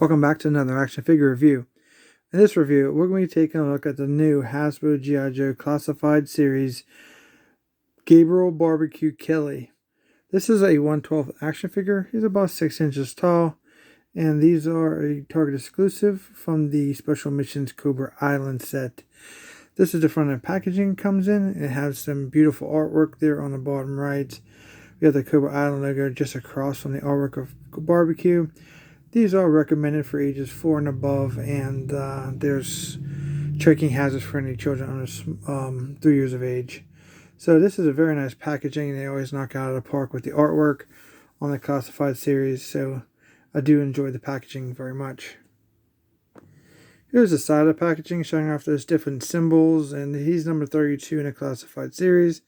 Welcome back to another action figure review. In this review, we're going to be taking a look at the new Hasbro G.I. Joe Classified Series Gabriel Barbecue Kelly. This is a 1/12 action figure. He's about 6 inches tall, and these are a Target exclusive from the Special Missions Cobra Island set. This is the front end packaging comes in. It has some beautiful artwork there on the bottom right. We have the Cobra Island logo just across from the artwork of Barbecue. These are recommended for ages 4 and above, and there's choking hazards for any children under 3 years of age. So this is a very nice packaging. They always knock out of the park with the artwork on the classified series, so I do enjoy the packaging very much. Here's the side of the packaging showing off those different symbols, and he's number 32 in the classified series.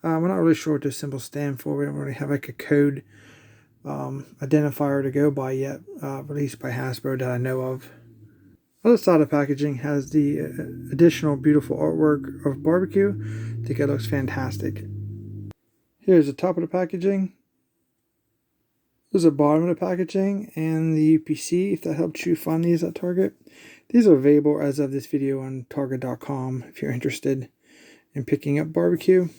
We're not really sure what those symbols stand for. We don't really have like a code identifier to go by yet, released by Hasbro that I know of. Other side of the packaging has the additional beautiful artwork of Barbecue. I think it looks fantastic. Here's the top of the packaging. There's the bottom of the packaging and the UPC, if that helps you find these at Target. These are available as of this video on Target.com if you're interested in picking up Barbecue.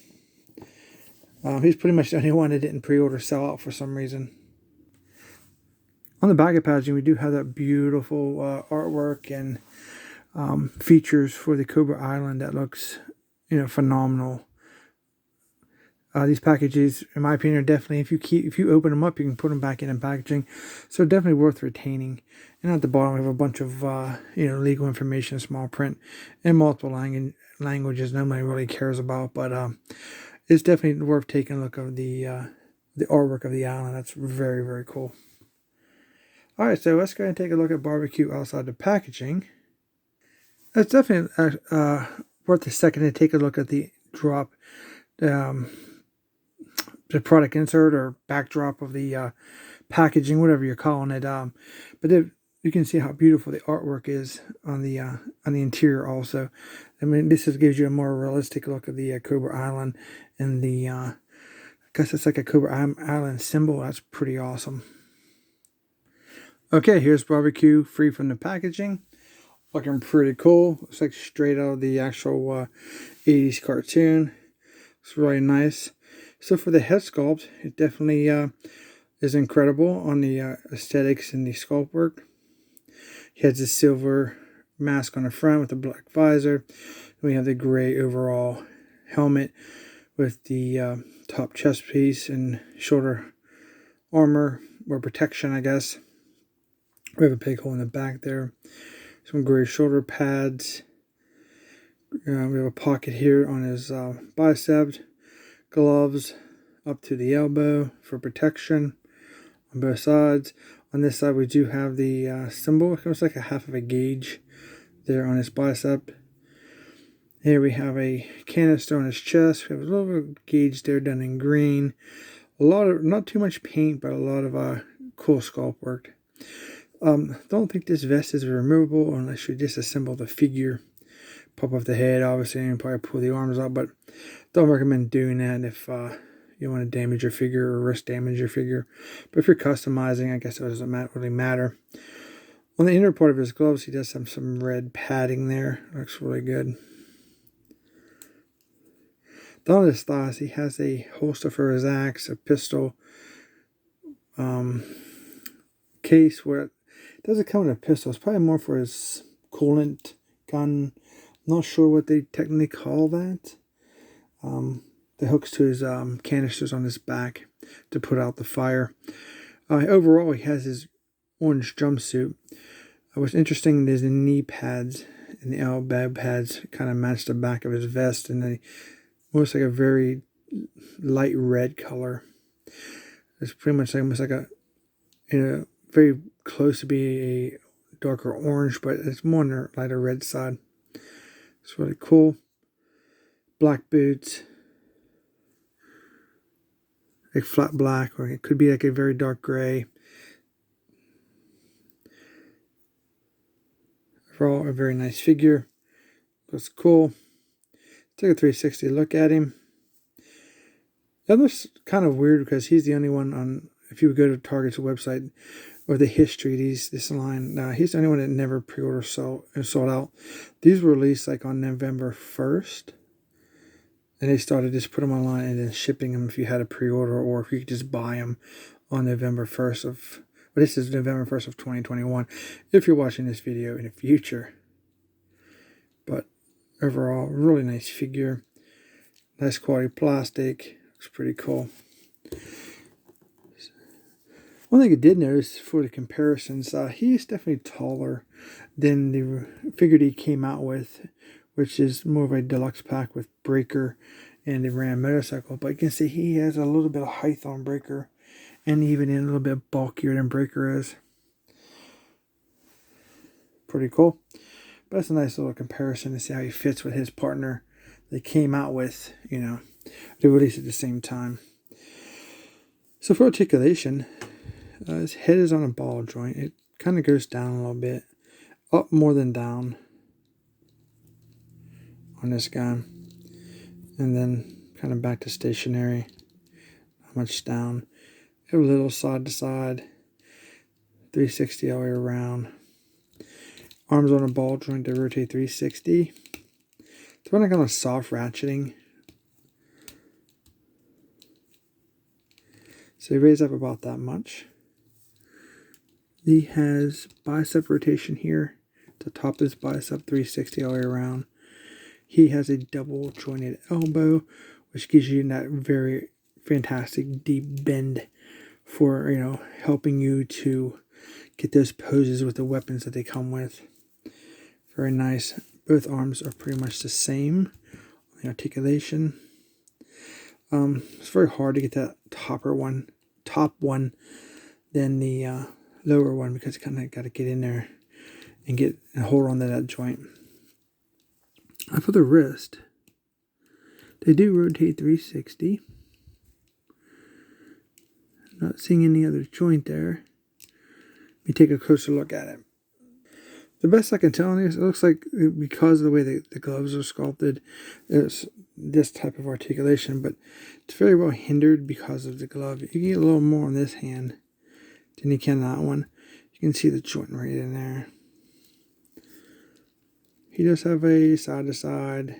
He's pretty much the only one that didn't pre-order sell out for some reason. On the back of packaging, we do have that beautiful artwork and features for the Cobra Island that looks, phenomenal. These packages, in my opinion, are definitely, if you open them up, you can put them back in packaging. So definitely worth retaining. And at the bottom, we have a bunch of legal information, small print, and multiple languages nobody really cares about, but it's definitely worth taking a look at the artwork of the island. That's very, very cool. All right, so let's go ahead and take a look at Barbecue outside the packaging. It's definitely worth a second to take a look at the drop, the product insert or backdrop of the packaging, whatever you're calling it. But you can see how beautiful the artwork is on the interior also. I mean, this gives you a more realistic look of the Cobra Island and the, I guess it's like a Cobra Island symbol. That's pretty awesome. Okay, here's Barbecue free from the packaging. Looking pretty cool. Looks like straight out of the actual 80s cartoon. It's really nice. So for the head sculpt, it definitely is incredible on the aesthetics and the sculpt work. He has a silver mask on the front with a black visor. We have the gray overall helmet with the top chest piece and shoulder armor or protection, I guess. We have a big hole in the back there. Some gray shoulder pads. We have a pocket here on his bicep. Gloves up to the elbow for protection on both sides. On this side, we do have the symbol. It looks like a half of a gauge there on his bicep. Here we have a canister on his chest. We have a little gauge there done in green. A lot of, not too much paint, but a lot of cool sculpt work. Don't think this vest is removable unless you disassemble the figure. Pop off the head, obviously, and probably pull the arms out, but don't recommend doing that if you want to damage your figure or risk damage your figure. But if you're customizing, I guess it doesn't really matter. On the inner part of his gloves, he does have some red padding there. Looks really good. Down his thighs, he has a holster for his axe, a pistol case where it doesn't come with a pistol. It's probably more for his coolant gun. Not sure what they technically call that. The hooks to his canisters on his back to put out the fire. Overall, he has his orange jumpsuit. What's interesting is the knee pads and the elbow pads kind of match the back of his vest, and they almost like a very light red color. It's pretty much almost like a, very close to be a darker orange, but it's more on the lighter red side. It's really cool. Black boots. Like flat black, or it could be like a very dark gray. Overall, a very nice figure. Looks cool. Take a 360 look at him. That looks kind of weird because he's the only one on, if you would go to Target's website, or the history of this line. He's the only one that never pre-order sold out. These were released like on November 1st. And they started just put them online and then shipping them if you had a pre-order, or if you could just buy them on November 1st of, well, this is November 1st of 2021, if you're watching this video in the future. But overall, really nice figure. Nice quality plastic. Looks pretty cool. One thing I did notice for the comparisons, he's definitely taller than the figure he came out with, which is more of a deluxe pack with Breaker and the Ram motorcycle. But you can see he has a little bit of height on Breaker, and even in a little bit bulkier than Breaker is. Pretty cool. But that's a nice little comparison to see how he fits with his partner they came out with, you know, they released at the same time. So for articulation, his head is on a ball joint. It kind of goes down a little bit, up more than down on this guy, and then kind of back to stationary, not much down, a little side to side, 360 all the way around. Arms on a ball joint to rotate 360. It's running kind of soft ratcheting. So he raised up about that much. He has bicep rotation here. The top of his bicep, 360 all the way around. He has a double jointed elbow, which gives you that very fantastic deep bend for, you know, helping you to get those poses with the weapons that they come with. Very nice. Both arms are pretty much the same. The articulation. It's very hard to get that top one than the lower one, because you kind of got to get in there and hold on to that joint. For the wrist, they do rotate 360. Not seeing any other joint there. Let me take a closer look at it. The best I can tell on this, it looks like, because of the way the gloves are sculpted, there's this type of articulation, but it's very well hindered because of the glove. You can get a little more on this hand than you can that one. You can see the joint right in there. He does have a side-to-side,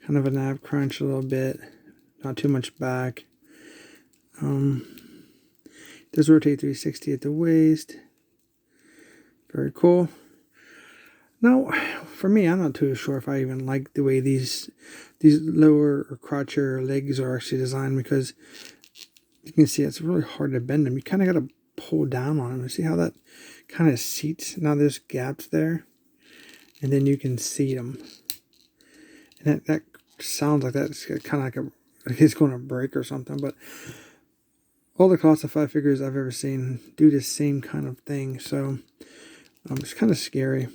kind of a nav crunch a little bit, not too much back. Does rotate 360 at the waist. Very cool. Now, for me, I'm not too sure if I even like the way these lower or crotcher legs are actually designed, because you can see it's really hard to bend them. You kind of got to pull down on them. You see how that kind of seats? Now there's gaps there, and then you can seat them. And that sounds like that's kind of like it's going to break or something, but all the classified figures I've ever seen do the same kind of thing, so it's kind of scary.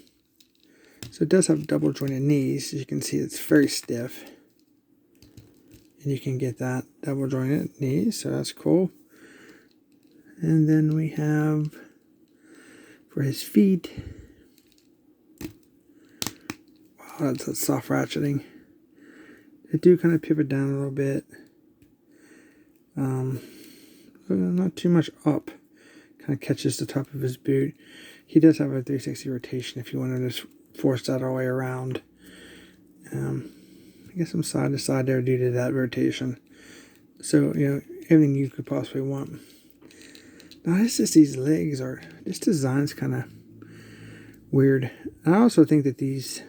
So it does have double jointed knees. As you can see, it's very stiff. And you can get that double jointed knees, so that's cool. And then we have, for his feet, wow, that's a soft ratcheting. They do kind of pivot down a little bit. Not too much up. Kind of catches the top of his boot. He does have a 360 rotation if you want to just force that all the way around. I guess I'm side to side there due to that rotation. So, you know, everything you could possibly want. Now, it's just these legs are, this design's kind of weird. And I also think that these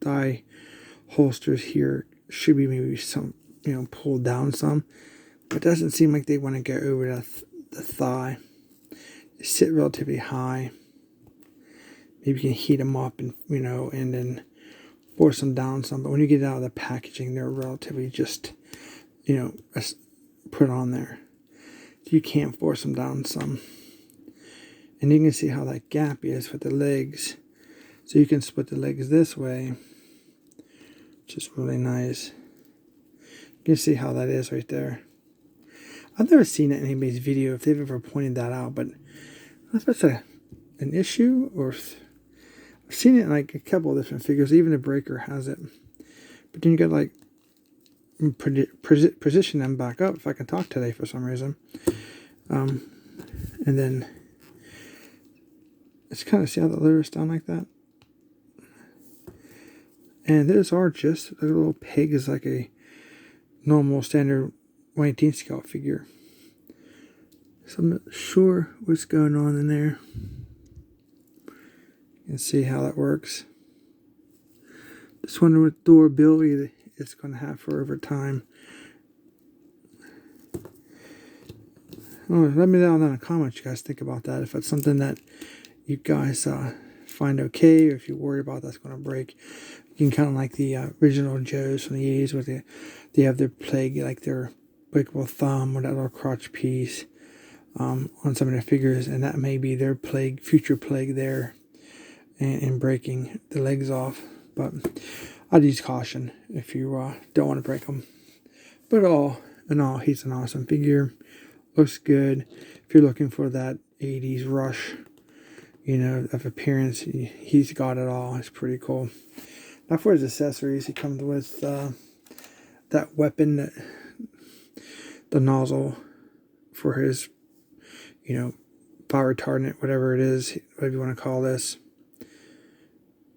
thigh holsters here should be maybe some, you know, pulled down some. But it doesn't seem like they want to go over the thigh. They sit relatively high. Maybe you can heat them up and, you know, and then force them down some. But when you get out of the packaging, they're relatively just, you know, put on there. So you can't force them down some. And you can see how that gap is with the legs. So you can split the legs this way, which is really nice. You can see how that is right there. I've never seen it in anybody's video if they've ever pointed that out, but I don't know if that's an issue, or I've seen it in like a couple of different figures. Even the Breaker has it. But then you got like position them back up, if I can talk today for some reason. And then Let's kind of see how the lyrics down like that. And those are just a little peg is like a normal standard 1/18 scale figure. So I'm not sure what's going on in there. You can see how that works. Just wondering what durability it's going to have for over time. Oh, let me know in the comments what you guys think about that. If it's something that you guys find okay, or if you're worried about that's going to break. You can kind of like the original Joes from the 80s where they have their plague, like their breakable thumb or that little crotch piece on some of their figures, and that may be their plague, future plague there, and breaking the legs off. But I'd use caution if you don't want to break them. But all in all, he's an awesome figure. Looks good. If you're looking for that 80s rush, you know, of appearance, he's got it all. It's pretty cool. Now for his accessories, he comes with that weapon, the nozzle for his, you know, fire retardant, whatever it is, whatever you want to call this.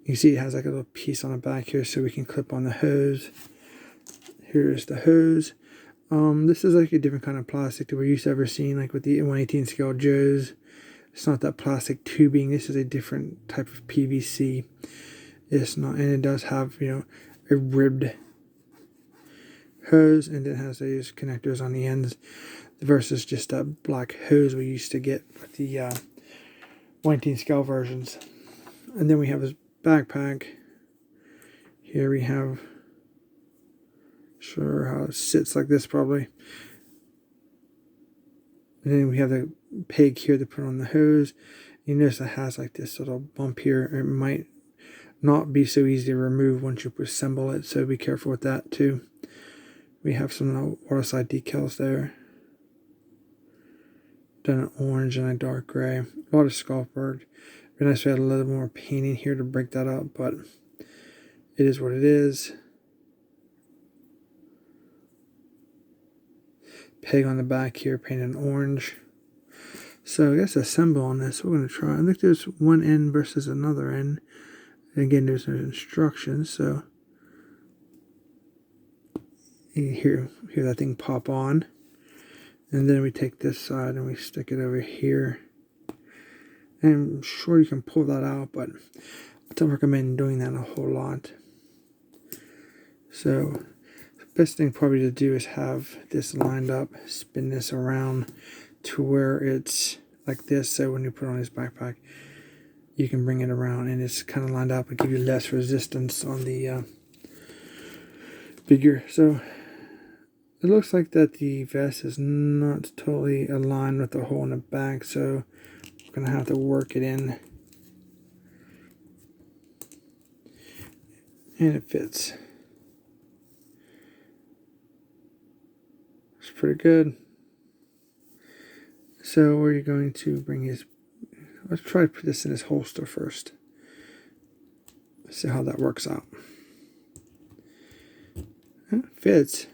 You see it has like a little piece on the back here so we can clip on the hose. Here's the hose. This is like a different kind of plastic that we're used to ever seeing, like with the 1/18 scale Joes. It's not that plastic tubing. This is a different type of PVC. It's not, and it does have, you know, a ribbed hose, and it has these connectors on the ends versus just that black hose we used to get with the 1/18 scale versions. And then we have his backpack. Here we have, sure how it sits like this probably. And then we have the peg here to put on the hose. You notice it has like this little bump here. It might not be so easy to remove once you assemble it, so be careful with that too. We have some waterside decals there. Done an orange and a dark gray. A lot of sculpt work. It'd be nice if we had a little more painting here to break that up, but it is what it is. Peg on the back here, painted orange. So I guess assemble on this, we're going to try. I think there's one end versus another end. And again, there's instructions, so you hear that thing pop on. And then we take this side and we stick it over here. And I'm sure you can pull that out, but I don't recommend doing that a whole lot. So the best thing probably to do is have this lined up, spin this around to where it's like this, so when you put on his backpack, you can bring it around and it's kind of lined up and give you less resistance on the figure. So it looks like that the vest is not totally aligned with the hole in the back, so I'm going to have to work it in. And it fits. It's pretty good. So we're going to bring his, let's try to put this in his holster first. See how that works out. It fits.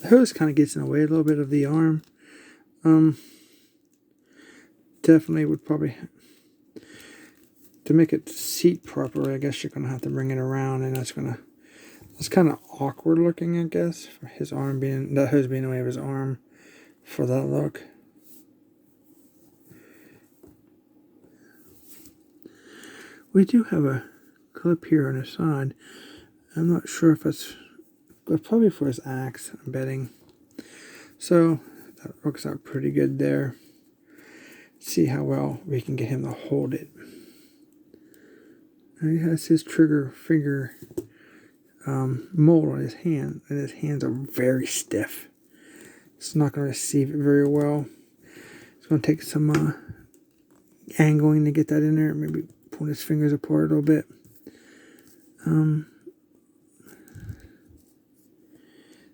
The hose kind of gets in the way a little bit of the arm. Definitely would probably, to make it seat properly, I guess you're going to have to bring it around, and that's kind of awkward looking, I guess, for his arm being, that hose being in the way of his arm for that look. We do have a clip here on the side. I'm not sure if it's probably for his axe, I'm betting. So that works out pretty good there. See how well we can get him to hold it. And he has his trigger finger mold on his hand, and his hands are very stiff. It's not going to receive it very well. It's going to take some angling to get that in there. Maybe pull his fingers apart a little bit.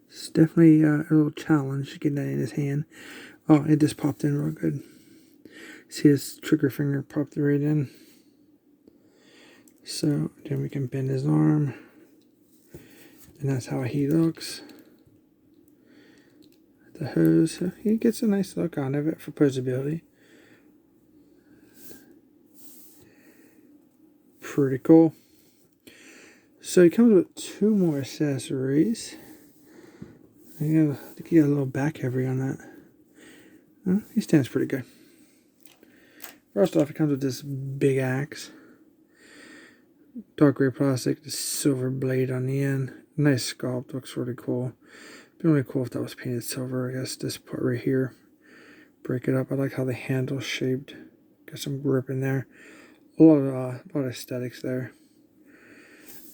It's definitely a little challenge getting that in his hand. Oh, it just popped in real good. See his trigger finger popped right in. So then we can bend his arm. And that's how he looks. the hose. So he gets a nice look out of it for posability. Pretty cool. So he comes with 2 more accessories. I think he got a little back heavy on that. He stands pretty good. First off, it comes with this big axe. Dark gray plastic, the silver blade on the end. Nice sculpt, looks really cool. It'd be really cool if that was painted silver. I guess this part right here. Break it up. I like how the handle's shaped. Got some grip in there. A lot of aesthetics there.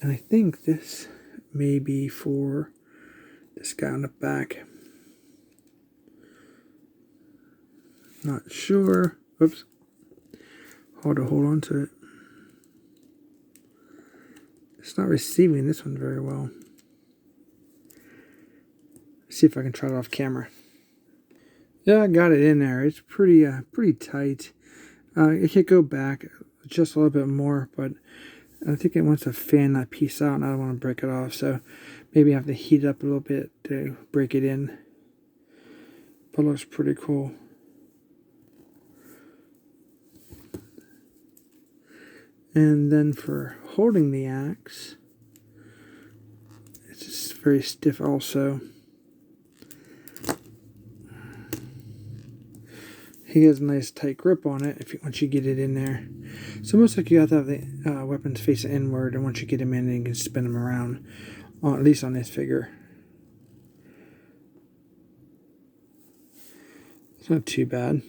And I think this may be for this guy on the back. Not sure. Oops. Hard to hold on to it. It's not receiving this one very well. Let's see if I can try it off camera. Yeah, I got it in there. It's pretty tight. It could go back just a little bit more, but I think it wants to fan that piece out, and I don't want to break it off. So maybe I have to heat it up a little bit to break it in. But it looks pretty cool. And then for holding the axe, it's just very stiff also. He has a nice tight grip on it once you get it in there. So most like you have to have the weapons facing inward, and once you get them in, you can spin them around, at least on this figure. It's not too bad.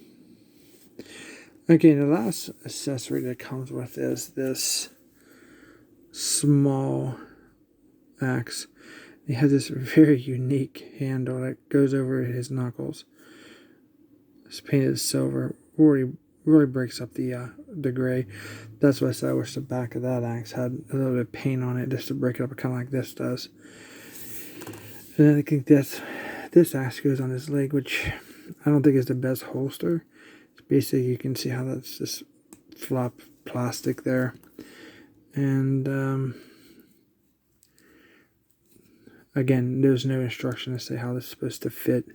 Okay, the last accessory that comes with is this small axe. It has this very unique handle that goes over his knuckles. It's painted silver. Really breaks up the gray. That's why I said I wish the back of that axe had a little bit of paint on it just to break it up, kind of like this does. And then I think this axe goes on his leg, which I don't think is the best holster. It's basically, you can see how that's just flop plastic there. And again, there's no instruction to say how this is supposed to fit.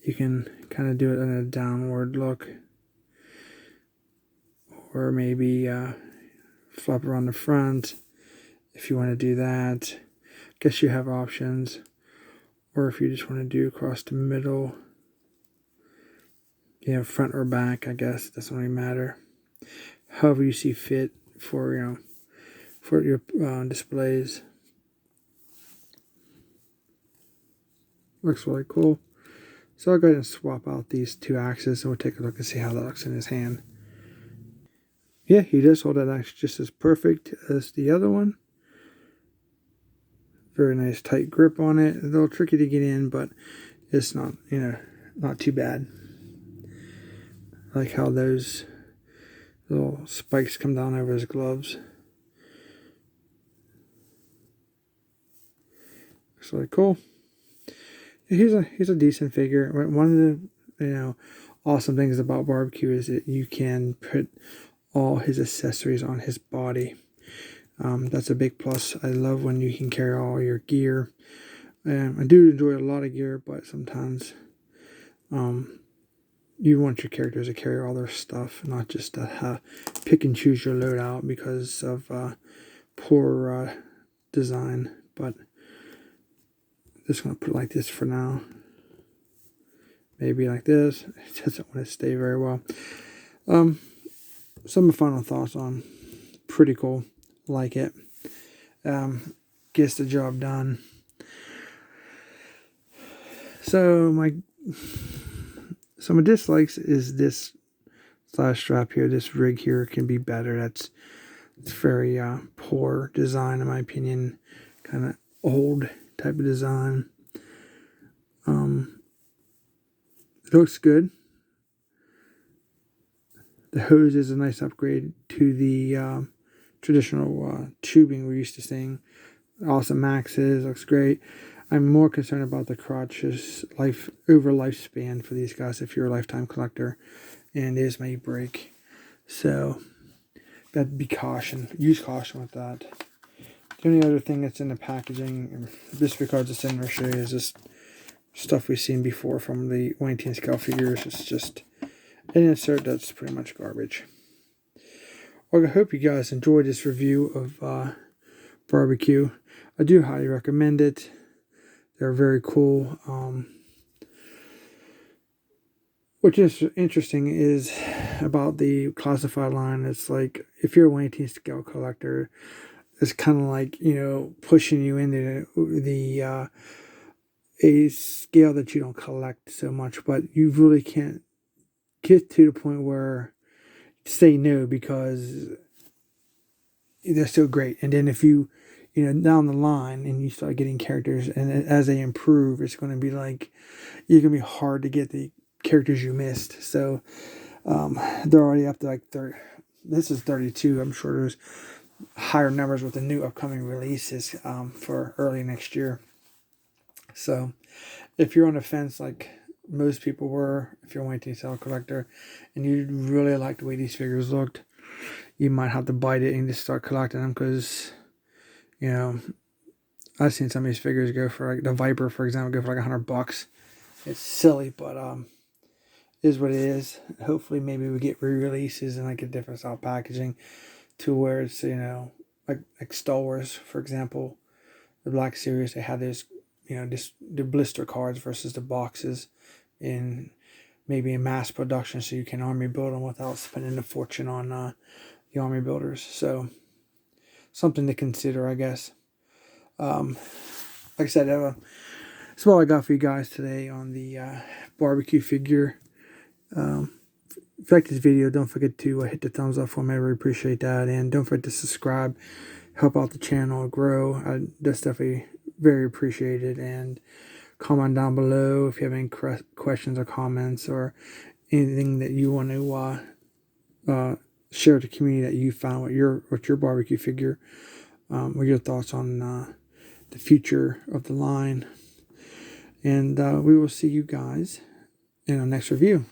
You can kind of do it in a downward look, or maybe flop around the front if you want to do that. Guess you have options. Or if you just want to do across the middle, front or back, I guess it doesn't really matter. However you see fit for your displays. Looks really cool. So I'll go ahead and swap out these 2 axes, and we'll take a look and see how that looks in his hand. Yeah, he does hold that axe just as perfect as the other one. Very nice tight grip on it. A little tricky to get in, but it's not, not too bad. I like how those little spikes come down over his gloves. Looks really cool. He's a decent figure. One of the awesome things about barbecue is that you can put all his accessories on his body. That's a big plus. I love when you can carry all your gear. I do enjoy a lot of gear, but sometimes you want your characters to carry all their stuff, not just to pick and choose your loadout because of poor design. But just going to put it like this for now. Maybe like this. It doesn't want to stay very well. Some final thoughts on. Pretty cool. Like it. Gets the job done. So my dislikes is this slash strap here. This rig here can be better. It's very poor design in my opinion. Kind of old type of design. It looks good. The hose is a nice upgrade to the traditional tubing we're used to seeing. Awesome maxes, looks great. I'm more concerned about the crotches lifespan for these guys if you're a lifetime collector, and this may break. So that'd be use caution with that. The only other thing that's in the packaging, just because it's in Russia, is this stuff we've seen before from the Wayne Teen Scout figures. It's just an insert that's pretty much garbage. Well, I hope you guys enjoyed this review of Barbecue. I do highly recommend it. They're very cool. What is interesting is about the classified line. It's like if you're a Wayne Teen Scout collector, it's kind of like, you know, pushing you into the a scale that you don't collect so much, but you really can't get to the point where say no, because they're so great. And then if you know, down the line and you start getting characters, and as they improve, it's going to be like, you're going to be hard to get the characters you missed. So they're already up to like 30. This is 32. I'm sure there's higher numbers with the new upcoming releases for early next year. So if you're on the fence like most people were, if you're a Wayne Teen Scout collector and you really like the way these figures looked, you might have to bite it and just start collecting them, because, you know, I've seen some of these figures go for, like the Viper, for example, go for like $100. It's silly, but is what it is. Hopefully maybe we get re-releases and like a different style packaging to where it's, you know, like Star Wars, for example, the Black Series, they had this, you know, just the blister cards versus the boxes in maybe in mass production, so you can army build them without spending a fortune on the army builders. So something to consider, I guess. Like I said, that's all I got for you guys today on the barbecue figure. If you like this video, don't forget to hit the thumbs up for me. I really appreciate that. And don't forget to subscribe, help out the channel grow. That's definitely very appreciated. And comment down below if you have any questions or comments or anything that you want to share with the community that you found with your barbecue figure, or your thoughts on the future of the line. And we will see you guys in our next review.